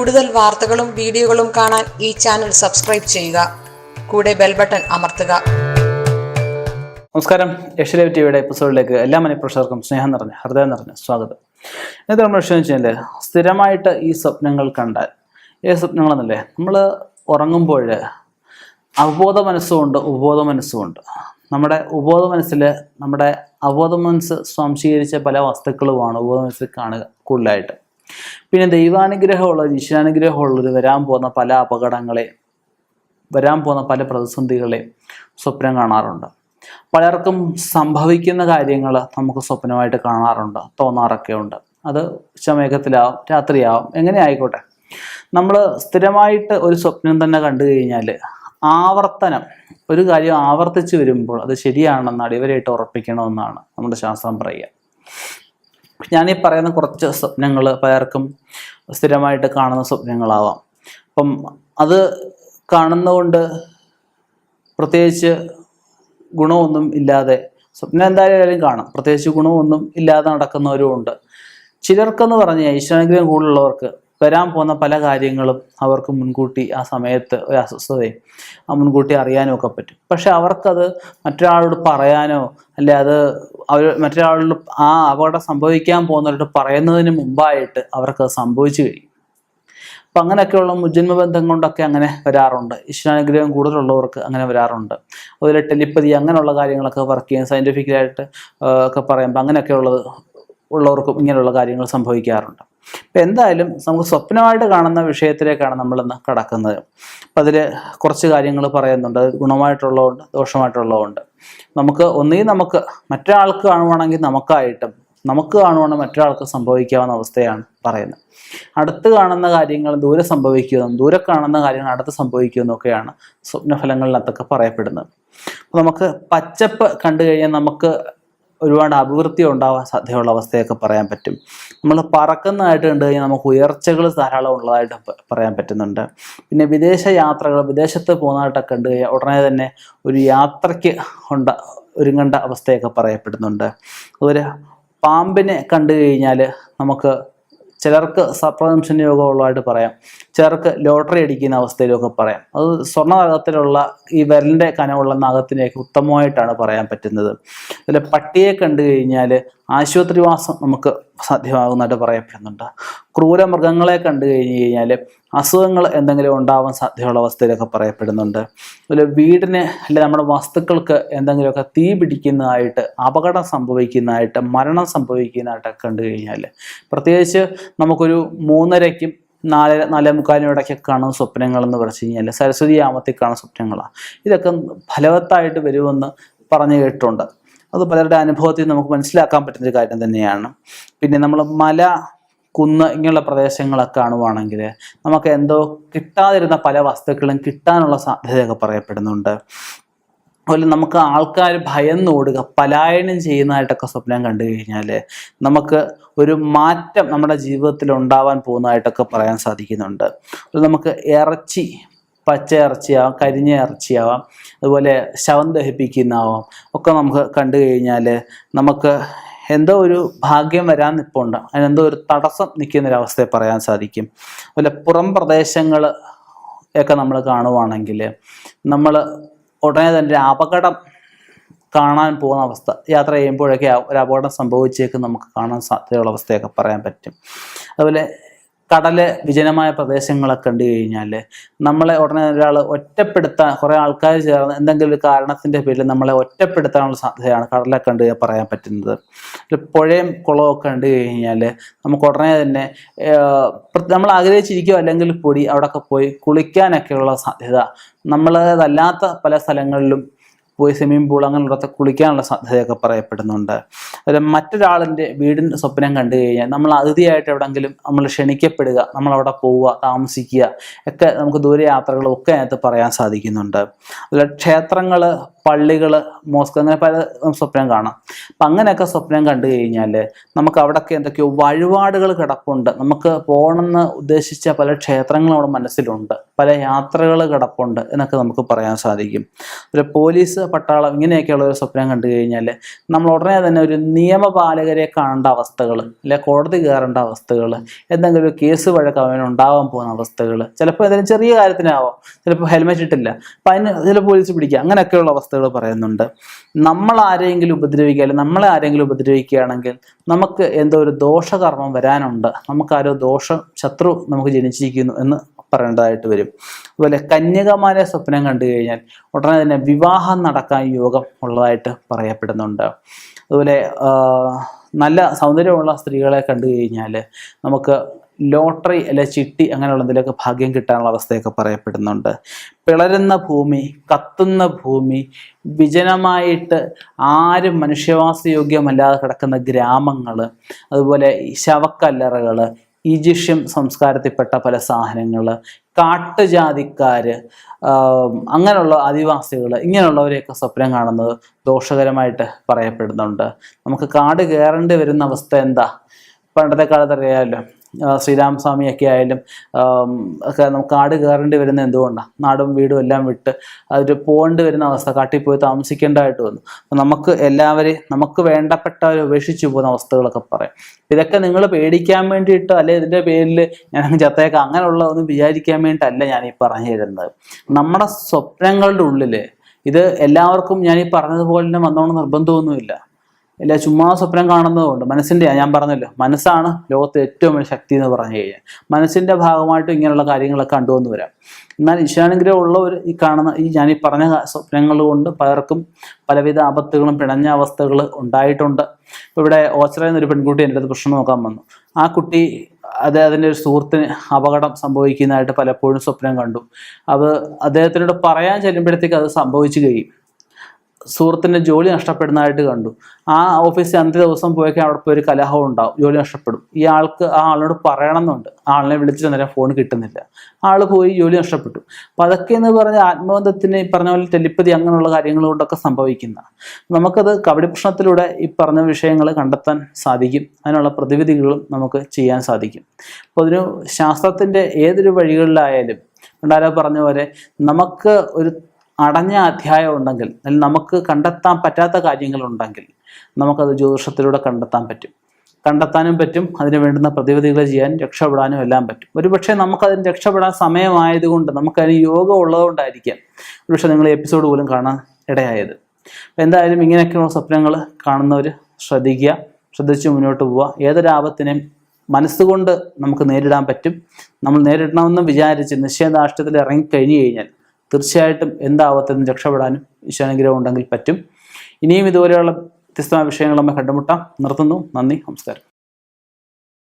കൂടുതൽ വാർത്തകളും വീഡിയോകളും കാണാൻ ഈ ചാനൽ സബ്സ്ക്രൈബ് ചെയ്യുക. കൂടെ ബെൽ ബട്ടൺ അമർത്തുക. നമസ്കാരം. ഏഷ്യലൈവ് ടിവിയുടെ എപ്പിസോഡിലേക്ക് എല്ലാ മനഃപ്രേക്ഷകർക്കും സ്നേഹം നിറഞ്ഞ ഹൃദയം നിറഞ്ഞ സ്വാഗതം. ഇന്നത്തെ നമ്മൾ വിഷയം വെച്ചാൽ സ്ഥിരമായിട്ട് ഈ സ്വപ്നങ്ങൾ കണ്ടാൽ ഏത് സ്വപ്നങ്ങളെന്നല്ലേ, നമ്മൾ ഉറങ്ങുമ്പോൾ അവബോധ മനസ്സുമുണ്ട് ഉപബോധ മനസ്സുമുണ്ട്. നമ്മുടെ ഉപബോധ മനസ്സിൽ നമ്മുടെ അവബോധ മനസ്സ് സ്വാംശീകരിച്ച പല വസ്തുക്കളുമാണ് ഉപബോധ മനസ്സിൽ കാണുക കൂടുതലായിട്ട്. പിന്നെ ദൈവാനുഗ്രഹമുള്ള ഈശ്വരാനുഗ്രഹമുള്ളൊരു വരാൻ പോകുന്ന പല അപകടങ്ങളെ, വരാൻ പോകുന്ന പല പ്രതിസന്ധികളെ സ്വപ്നം കാണാറുണ്ട്. പലർക്കും സംഭവിക്കുന്ന കാര്യങ്ങൾ നമുക്ക് സ്വപ്നമായിട്ട് കാണാറുണ്ട്, തോന്നാറൊക്കെ ഉണ്ട്. അത് ഉച്ചമയക്കത്തിലാവും, രാത്രിയാവും, എങ്ങനെ ആയിക്കോട്ടെ. നമ്മൾ സ്ഥിരമായിട്ട് ഒരു സ്വപ്നം തന്നെ കണ്ടു കഴിഞ്ഞാൽ ആവർത്തനം, ഒരു കാര്യം ആവർത്തിച്ച് വരുമ്പോൾ അത് ശരിയാണെന്ന് അടിവരായിട്ട് ഉറപ്പിക്കണമെന്നാണ് നമ്മുടെ ശാസ്ത്രം പറയുക. ഞാനീ പറയുന്ന കുറച്ച് സ്വപ്നങ്ങൾ പലർക്കും സ്ഥിരമായിട്ട് കാണുന്ന സ്വപ്നങ്ങളാവാം. അപ്പം അത് കാണുന്നതുകൊണ്ട് പ്രത്യേകിച്ച് ഗുണമൊന്നും ഇല്ലാതെ, സ്വപ്നം എന്തായാലും കാണും, പ്രത്യേകിച്ച് ഗുണമൊന്നും ഇല്ലാതെ നടക്കുന്നവരും ഉണ്ട്. ചിലർക്കെന്ന് പറഞ്ഞാൽ ഈശ്വരാനുഗ്രഹം കൂടുതലുള്ളവർക്ക് വരാൻ പോകുന്ന പല കാര്യങ്ങളും അവർക്ക് മുൻകൂട്ടി ആ സമയത്ത് ഒരു അസ്വസ്ഥതയും മുൻകൂട്ടി അറിയാനും ഒക്കെ പറ്റും. പക്ഷെ അവർക്കത് മറ്റൊരാളോട് പറയാനോ അല്ലെ അത് അവർ മറ്റൊരാളോട് ആ അപകടം സംഭവിക്കാൻ പോകുന്നവരോട് പറയുന്നതിന് മുമ്പായിട്ട് അവർക്കത് സംഭവിച്ചു കഴിയും. അപ്പം അങ്ങനെയൊക്കെയുള്ള മുജ്ജന്മ ബന്ധം കൊണ്ടൊക്കെ അങ്ങനെ വരാറുണ്ട്. ഈശ്വരാനുഗ്രഹം കൂടുതലുള്ളവർക്ക് അങ്ങനെ വരാറുണ്ട്. അതുപോലെ ടെലിപ്പതി അങ്ങനെയുള്ള കാര്യങ്ങളൊക്കെ വർക്ക് ചെയ്യാൻ സയൻറ്റിഫിക്കലായിട്ട് ഒക്കെ പറയുമ്പോൾ അങ്ങനെയൊക്കെ ഉള്ളവർക്കും ഇങ്ങനെയുള്ള കാര്യങ്ങൾ സംഭവിക്കാറുണ്ട്. അപ്പം എന്തായാലും നമുക്ക് സ്വപ്നമായിട്ട് കാണുന്ന വിഷയത്തിലേക്കാണ് നമ്മളിന്ന് കടക്കുന്നത്. അപ്പം അതിൽ കുറച്ച് കാര്യങ്ങൾ പറയുന്നുണ്ട്. അത് ഗുണമായിട്ടുള്ളതുകൊണ്ട് ദോഷമായിട്ടുള്ളതുകൊണ്ട്. നമുക്ക് മറ്റൊരാൾക്ക് കാണുവാണെങ്കിൽ നമുക്കായിട്ടും, നമുക്ക് കാണുവാണെങ്കിൽ മറ്റൊരാൾക്ക് സംഭവിക്കാവുന്ന അവസ്ഥയാണ് പറയുന്നത്. അടുത്ത് കാണുന്ന കാര്യങ്ങൾ ദൂരെ സംഭവിക്കുമെന്നും ദൂരെ കാണുന്ന കാര്യങ്ങൾ അടുത്ത് സംഭവിക്കുമെന്നൊക്കെയാണ് സ്വപ്നഫലങ്ങളിനകത്തൊക്കെ പറയപ്പെടുന്നത്. അപ്പം നമുക്ക് പച്ചപ്പ് കണ്ടു കഴിഞ്ഞാൽ നമുക്ക് ഒരുപാട് അഭിവൃദ്ധി ഉണ്ടാവാൻ സാധ്യതയുള്ള അവസ്ഥയൊക്കെ പറയാൻ പറ്റും. നമ്മൾ പറക്കുന്നതായിട്ട് കണ്ടു കഴിഞ്ഞാൽ നമുക്ക് ഉയർച്ചകൾ ധാരാളം ഉള്ളതായിട്ട് പറയാൻ പറ്റുന്നുണ്ട്. പിന്നെ വിദേശ യാത്രകൾ, വിദേശത്ത് പോകുന്നതായിട്ടൊക്കെ കണ്ടു കഴിഞ്ഞാൽ ഉടനെ തന്നെ ഒരു യാത്രയ്ക്ക് ഒരുങ്ങേണ്ട അവസ്ഥയൊക്കെ പറയപ്പെടുന്നുണ്ട്. അതുപോലെ പാമ്പിനെ കണ്ടു കഴിഞ്ഞാൽ നമുക്ക് ചിലർക്ക് സർപ്പദംശന യോഗമുള്ളതായിട്ട് പറയാം, ചിലർക്ക് ലോട്ടറി അടിക്കുന്ന അവസ്ഥയിലൊക്കെ പറയാം. അത് സ്വർണ്ണ നഖത്തിലുള്ള ഈ വിരലിൻ്റെ കനമുള്ള നഖത്തിനെയൊക്കെ ഉത്തമമായിട്ടാണ് പറയാൻ പറ്റുന്നത്. അതിൽ പട്ടിയെ കണ്ടു കഴിഞ്ഞാൽ ആശുപത്രിവാസം നമുക്ക് സാധ്യമാകുന്നതായിട്ട് പറയപ്പെടുന്നുണ്ട്. ക്രൂരമൃഗങ്ങളെ കണ്ടു കഴിഞ്ഞാൽ അസുഖങ്ങൾ എന്തെങ്കിലും ഉണ്ടാവാൻ സാധ്യതയുള്ള അവസ്ഥയിലൊക്കെ പറയപ്പെടുന്നുണ്ട്. അതുപോലെ വീടിന് അല്ലെ നമ്മുടെ വസ്തുക്കൾക്ക് എന്തെങ്കിലുമൊക്കെ തീ പിടിക്കുന്നതായിട്ട്, അപകടം സംഭവിക്കുന്നതായിട്ട്, മരണം സംഭവിക്കുന്നതായിട്ടൊക്കെ കണ്ടു കഴിഞ്ഞാൽ, പ്രത്യേകിച്ച് നമുക്കൊരു 3:30-ക്കും 4:45 ഇടയ്ക്കൊക്കെ കാണുന്ന സ്വപ്നങ്ങളെന്ന് പറഞ്ഞു കഴിഞ്ഞാൽ സരസ്വതി യാമത്തിൽ കാണുന്ന സ്വപ്നങ്ങളാണ്. ഇതൊക്കെ ഫലവത്തായിട്ട് വരുമെന്ന് പറഞ്ഞു കേട്ടിട്ടുണ്ട്. അത് പലരുടെ അനുഭവത്തിൽ നമുക്ക് മനസ്സിലാക്കാൻ പറ്റുന്നൊരു കാര്യം തന്നെയാണ്. പിന്നെ നമ്മൾ മല, കുന്ന് ഇങ്ങനെയുള്ള പ്രദേശങ്ങളൊക്കെ കാണുവാണെങ്കിൽ നമുക്ക് എന്തോ കിട്ടാതിരുന്ന പല വസ്തുക്കളും കിട്ടാനുള്ള സാധ്യതയൊക്കെ പറയപ്പെടുന്നുണ്ട്. അതുപോലെ നമുക്ക് ആൾക്കാർ ഭയന്നോടുക, പലായനം ചെയ്യുന്നതായിട്ടൊക്കെ സ്വപ്നം കണ്ടു കഴിഞ്ഞാൽ നമുക്ക് ഒരു മാറ്റം നമ്മുടെ ജീവിതത്തിൽ ഉണ്ടാവാൻ പോകുന്നതായിട്ടൊക്കെ പറയാൻ സാധിക്കുന്നുണ്ട്. നമുക്ക് ഇറച്ചി, പച്ച ഇറച്ചിയാവാം, കരിഞ്ഞ ഇറച്ചിയാവാം, അതുപോലെ ശവം ദഹിപ്പിക്കുന്നതാവാം ഒക്കെ നമുക്ക് കണ്ടു കഴിഞ്ഞാൽ നമുക്ക് എന്തോ ഒരു ഭാഗ്യം വരാൻ നിൽപ്പുണ്ട്, അതിനെന്തോ ഒരു തടസ്സം നിൽക്കുന്നൊരവസ്ഥയെ പറയാൻ സാധിക്കും. അതുപോലെ പുറം പ്രദേശങ്ങൾ ഒക്കെ നമ്മൾ കാണുവാണെങ്കിൽ നമ്മൾ ഉടനെ തന്നെ അപകടം കാണാൻ പോകുന്ന അവസ്ഥ, യാത്ര ചെയ്യുമ്പോഴൊക്കെ ഒരു അപകടം സംഭവിച്ചേക്ക് നമുക്ക് കാണാൻ സാധ്യതയുള്ള അവസ്ഥയൊക്കെ പറയാൻ പറ്റും. അതുപോലെ കടല്, വിജനമായ പ്രദേശങ്ങളൊക്കെ കണ്ടു കഴിഞ്ഞാൽ നമ്മളെ ഉടനെ ഒരാൾ ഒറ്റപ്പെടുത്താൻ, കുറേ ആൾക്കാർ ചേർന്ന് എന്തെങ്കിലും ഒരു കാരണത്തിൻ്റെ പേരിൽ നമ്മളെ ഒറ്റപ്പെടുത്താനുള്ള സാധ്യതയാണ് കടലൊക്കെ കണ്ടു പറയാൻ പറ്റുന്നത്. പുഴയും കുളമൊക്കെ കണ്ടു കഴിഞ്ഞാൽ നമുക്ക് ഉടനെ തന്നെ നമ്മൾ ആഗ്രഹിച്ചിരിക്കുക അല്ലെങ്കിൽ പൊടി അവിടെയൊക്കെ പോയി കുളിക്കാനൊക്കെയുള്ള സാധ്യത, നമ്മളതല്ലാത്ത പല സ്ഥലങ്ങളിലും പോയി സ്വിമ്മിംഗ് പൂൾ അങ്ങനെയുള്ളതൊക്കെ കുളിക്കാനുള്ള സാധ്യതയൊക്കെ പറയപ്പെടുന്നുണ്ട്. അതുപോലെ മറ്റൊരാളിൻ്റെ വീടിൻ്റെ സ്വപ്നം കണ്ടു കഴിഞ്ഞാൽ നമ്മൾ അതിഥിയായിട്ട് എവിടെയെങ്കിലും നമ്മൾ ക്ഷണിക്കപ്പെടുക, നമ്മളവിടെ പോവുക, താമസിക്കുക ഒക്കെ നമുക്ക് ദൂരയാത്രകളും ഒക്കെ അതിനകത്ത് പറയാൻ സാധിക്കുന്നുണ്ട്. അതുപോലെ ക്ഷേത്രങ്ങൾ, പള്ളികൾ, മോസ്ക്, അങ്ങനെ പല സ്വപ്നം കാണാം. അപ്പം അങ്ങനെയൊക്കെ സ്വപ്നം കണ്ടു കഴിഞ്ഞാൽ നമുക്ക് അവിടെയൊക്കെ എന്തൊക്കെയോ വഴിപാടുകൾ കിടപ്പുണ്ട്. നമുക്ക് പോകണമെന്ന് ഉദ്ദേശിച്ച പല ക്ഷേത്രങ്ങളും അവിടെ മനസ്സിലുണ്ട്, പല യാത്രകൾ കിടപ്പുണ്ട് എന്നൊക്കെ നമുക്ക് പറയാൻ സാധിക്കും. ഒരു പോലീസ്, പട്ടാളം ഇങ്ങനെയൊക്കെയുള്ള ഒരു സ്വപ്നം കണ്ടു കഴിഞ്ഞാൽ നമ്മൾ ഉടനെ തന്നെ ഒരു നിയമപാലകരെ കാണേണ്ട അവസ്ഥകൾ, അല്ലെ കോടതി കയറേണ്ട അവസ്ഥകൾ, എന്തെങ്കിലും ഒരു കേസ് വഴക്ക് അവന് ഉണ്ടാവാൻ പോകുന്ന അവസ്ഥകൾ, ചിലപ്പോൾ ഏതെങ്കിലും ചെറിയ കാര്യത്തിനാവാം, ചിലപ്പോൾ ഹെൽമെറ്റ് ഇട്ടില്ല അപ്പം അതിന് ചില പോലീസ് പിടിക്കുക, അങ്ങനെയൊക്കെയുള്ള അവസ്ഥകൾ പറയുന്നുണ്ട്. നമ്മൾ ആരെങ്കിലും ഉപദ്രവിക്കുക, അല്ലെങ്കിൽ നമ്മളെ ആരെങ്കിലും ഉപദ്രവിക്കുകയാണെങ്കിൽ നമുക്ക് എന്തോ ഒരു ദോഷകർമ്മം വരാനുണ്ട്, നമുക്കാരോ ശത്രു നമുക്ക് ജനിച്ചിരിക്കുന്നു എന്ന് പറയേണ്ടതായിട്ട് വരും. അതുപോലെ കന്യകമാരെ സ്വപ്നം കണ്ടു കഴിഞ്ഞാൽ ഉടനെ തന്നെ വിവാഹം നടക്കാൻ യോഗം ഉള്ളതായിട്ട് പറയപ്പെടുന്നുണ്ട്. അതുപോലെ നല്ല സൗന്ദര്യമുള്ള സ്ത്രീകളെ കണ്ടു കഴിഞ്ഞാൽ നമുക്ക് ലോട്ടറി അല്ലെ ചിട്ടി അങ്ങനെയുള്ള എന്തെങ്കിലുമൊക്കെ ഭാഗ്യം കിട്ടാനുള്ള അവസ്ഥയൊക്കെ പറയപ്പെടുന്നുണ്ട്. പിളരുന്ന ഭൂമി, കത്തുന്ന ഭൂമി, വിജനമായിട്ട് ആരും മനുഷ്യവാസയോഗ്യമല്ലാതെ കിടക്കുന്ന ഗ്രാമങ്ങൾ, അതുപോലെ ശവക്കല്ലറകൾ, ഈജിപ്ഷ്യൻ സംസ്കാരത്തിൽപ്പെട്ട പല സാധനങ്ങൾ, കാട്ടുജാതിക്കാർ, അങ്ങനെയുള്ള ആദിവാസികൾ, ഇങ്ങനെയുള്ളവരെയൊക്കെ സ്വപ്നം കാണുന്നത് ദോഷകരമായിട്ട് പറയപ്പെടുന്നുണ്ട്. നമുക്ക് കാട് കയറേണ്ടി വരുന്ന അവസ്ഥ എന്താ? പണ്ടത്തെ കാലത്ത് അറിയാമല്ലോ, ശ്രീരാമസ്വാമിയൊക്കെ ആയാലും ഒക്കെ നമുക്ക് കാട് കയറേണ്ടി വരുന്ന എന്തുകൊണ്ടാണ്? നാടും വീടും എല്ലാം വിട്ട് അതൊരു പോകേണ്ടി വരുന്ന അവസ്ഥ, കാട്ടിൽ പോയി താമസിക്കേണ്ടതായിട്ട് വന്നു. അപ്പം നമുക്ക് എല്ലാവരെയും നമുക്ക് വേണ്ടപ്പെട്ടവരെ ഉപേക്ഷിച്ച് പോകുന്ന അവസ്ഥകളൊക്കെ പറയാം. ഇതൊക്കെ നിങ്ങൾ പേടിക്കാൻ വേണ്ടിയിട്ട്, അല്ലെ ഇതിൻ്റെ പേരിൽ ഞാൻ ചത്തേക്കാം അങ്ങനെയുള്ള ഒന്നും വിചാരിക്കാൻ വേണ്ടിയിട്ടല്ല ഞാൻ ഈ പറഞ്ഞു തരുന്നത്. നമ്മുടെ സ്വപ്നങ്ങളുടെ ഉള്ളിൽ ഇത് എല്ലാവർക്കും ഞാൻ ഈ പറഞ്ഞതുപോലെ തന്നെ വന്നോണം നിർബന്ധമൊന്നുമില്ല. ഇല്ല, ചുമ്മാ സ്വപ്നം കാണുന്നതുകൊണ്ട് മനസ്സിൻ്റെ, ഞാൻ പറഞ്ഞല്ലോ, മനസ്സാണ് ലോകത്തെ ഏറ്റവും വലിയ ശക്തി എന്ന് പറഞ്ഞു കഴിഞ്ഞാൽ മനസ്സിൻ്റെ ഭാഗമായിട്ട് ഇങ്ങനെയുള്ള കാര്യങ്ങളൊക്കെ കണ്ടുവന്ന് വരാം. എന്നാൽ ഈശ്വരാനുഗ്രഹം ഉള്ളവർ ഈ കാണുന്ന ഞാൻ ഈ പറഞ്ഞ സ്വപ്നങ്ങൾ കൊണ്ട് പലർക്കും പലവിധ ആപത്തുകളും പിണഞ്ഞ അവസ്ഥകൾ ഉണ്ടായിട്ടുണ്ട്. ഇപ്പോൾ ഇവിടെ ഓച്ചറ എന്നൊരു പെൺകുട്ടി എൻ്റെ അടുത്ത് പ്രശ്നം നോക്കാൻ വന്നു. ആ കുട്ടി അതിൻ്റെ ഒരു സുഹൃത്തിന് അപകടം സംഭവിക്കുന്നതായിട്ട് പലപ്പോഴും സ്വപ്നം കണ്ടു. അത് അദ്ദേഹത്തിനോട് പറയാൻ ചെല്ലുമ്പോഴത്തേക്ക് അത് സംഭവിച്ചു കഴിയും. സുഹൃത്തിൻ്റെ ജോലി നഷ്ടപ്പെടുന്നതായിട്ട് കണ്ടു. ആ ഓഫീസിൽ അന്നത്തെ ദിവസം പോയേക്കാൻ അവിടെ പോയി ഒരു കലഹം ഉണ്ടാവും, ജോലി നഷ്ടപ്പെടും. ഈ ആൾക്ക് ആ ആളിനോട് പറയണമെന്നുണ്ട്, ആളിനെ വിളിച്ചിട്ട് നേരം ഫോൺ കിട്ടുന്നില്ല, ആൾ പോയി ജോലി നഷ്ടപ്പെട്ടു. അപ്പം അതൊക്കെ എന്ന് പറഞ്ഞ ആത്മബന്ധത്തിന് ഈ പറഞ്ഞ പോലെ ടെലിപ്പതി അങ്ങനെയുള്ള കാര്യങ്ങൾ കൊണ്ടൊക്കെ സംഭവിക്കുന്ന നമുക്കത് കബഡി പ്രശ്നത്തിലൂടെ ഈ പറഞ്ഞ വിഷയങ്ങൾ കണ്ടെത്താൻ സാധിക്കും. അതിനുള്ള പ്രതിവിധികളും നമുക്ക് ചെയ്യാൻ സാധിക്കും. അപ്പോൾ അതിന് ശാസ്ത്രത്തിൻ്റെ ഏതൊരു വഴികളിലായാലും ഉണ്ടാരോ പറഞ്ഞ പോലെ നമുക്ക് ഒരു അടഞ്ഞ അധ്യായം ഉണ്ടെങ്കിൽ, അല്ലെങ്കിൽ നമുക്ക് കണ്ടെത്താൻ പറ്റാത്ത കാര്യങ്ങളുണ്ടെങ്കിൽ നമുക്കത് ജ്യോതിഷത്തിലൂടെ കണ്ടെത്താനും പറ്റും. അതിന് വേണ്ടുന്ന പ്രതിവിധികൾ ചെയ്യാൻ, രക്ഷപ്പെടാനും എല്ലാം പറ്റും. ഒരുപക്ഷെ നമുക്കതിന് രക്ഷപ്പെടാൻ സമയമായതുകൊണ്ട്, നമുക്കതിന് യോഗം ഉള്ളതുകൊണ്ടായിരിക്കാം ഒരുപക്ഷെ നിങ്ങൾ എപ്പിസോഡ് പോലും കാണാൻ ഇടയായത്. എന്തായാലും ഇങ്ങനെയൊക്കെയുള്ള സ്വപ്നങ്ങൾ കാണുന്നവർ ശ്രദ്ധിച്ച് മുന്നോട്ട് പോവുക. ഏതൊരാപത്തിനെയും മനസ്സുകൊണ്ട് നമുക്ക് നേരിടാൻ പറ്റും. നമ്മൾ നേരിടണമെന്ന് വിചാരിച്ച് നിശ്ചയദാർഢ്യത്തിൽ ഇറങ്ങിക്കഴിഞ്ഞു കഴിഞ്ഞാൽ തീർച്ചയായിട്ടും എന്താപത്തിൽ രക്ഷപ്പെടാനും ഈശ്വരാനുഗ്രഹം ഉണ്ടെങ്കിൽ പറ്റും. ഇനിയും ഇതുപോലെയുള്ള വ്യത്യസ്തമായ വിഷയങ്ങൾ നമ്മൾ കണ്ടുമുട്ടാം. നിർത്തുന്നു. നന്ദി, നമസ്കാരം.